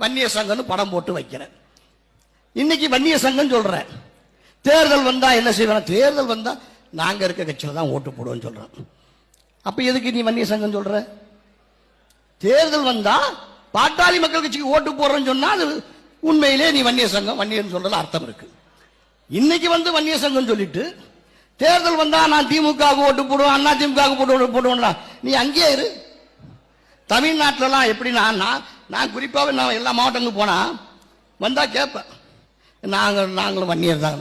வன்னியர் சங்கம்னு படம் போட்டு வைக்கிறேன். இன்னைக்கு வன்னியர் சங்கம் சொல்றேன். தேர்தல் வந்தா என்ன செய்வேன்? தேர்தல் வந்தா நாங்க இருக்க கட்சியில தான் ஓட்டு போடுவோம் சொல்றேன். அப்ப எதுக்கு நீ வன்னியர் சங்கம் சொல்ற? தேர்தல் வந்தா பாட்டாளி மக்கள் கட்சிக்கு ஓட்டு போடுறேன்னு சொன்னா அது உண்மையிலே நீ வன்னியர் சங்கம் வன்னியர் சொல்றதுல அர்த்தம் இருக்கு. இன்னைக்கு வந்து வன்னியர் சங்கம் சொல்லிட்டு தேர்தல் வந்தா நான் திமுக ஓட்டு போடுவேன், அண்ணா திமுக போடுவேன். நீ அங்கேயே இரு. தமிழ்நாட்டிலாம் எப்படி நான் குறிப்பாக நான் எல்லா மாவட்டங்களுக்கும் போனா வந்தா கேட்பேன், நாங்களும் வன்னியர் தான்.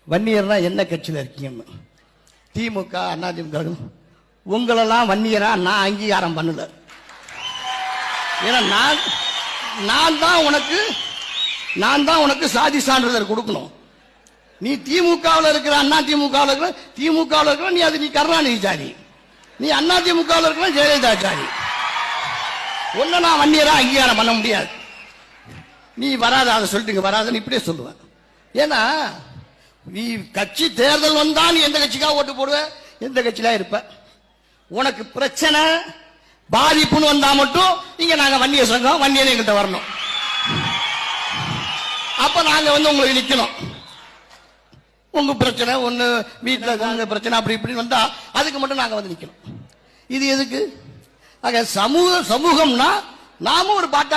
வன்னியர்னா என்ன கட்சியில் இருக்கீங்க? திமுக அண்ணா திமுக. உங்களெல்லாம் வன்னியரா நான் அங்கீகாரம் பண்ணல. ஏன்னா நான் தான் உனக்கு சாதி சான்றிதழ் கொடுக்கணும். நீ திமுகவில் இருக்கிற அண்ணா திமுகவில் இருக்கிற நீ கருணாநிதி ஜாதி, நீ அண்ணா திமுகவில் இருக்கிற ஜெயலலிதா ஜாதி. ஒன்னு நான் வன்னியரா அங்கீகாரம் பண்ண முடியாது. நீ வராத, அதை சொல்லிட்டு வராதுன்னு இப்படியே சொல்லுவேன். ஏன்னா நீ கட்சி தேர்தல் வந்தா நீ எந்த கட்சிக்காக ஓட்டு போடுவ, எந்த கட்சியில இருப்ப. உனக்கு பிரச்சனை பாதிப்புன்னு வந்தா மட்டும் இங்க நாங்க வன்னியர் சங்கம் வன்னியர் எங்கிட்ட வரணும். அப்ப நாங்க வந்து உங்களுக்கு நிக்கணும். உங்க பிரச்சனை ஒண்ணு வீட்டுல பிரச்சனை அப்படி இப்படி வந்தா அதுக்கு மட்டும் நாங்க வந்து நிக்கணும். இது எதுக்கு? ஆக சமூகம்னா நாமும் ஒரு பாட்டா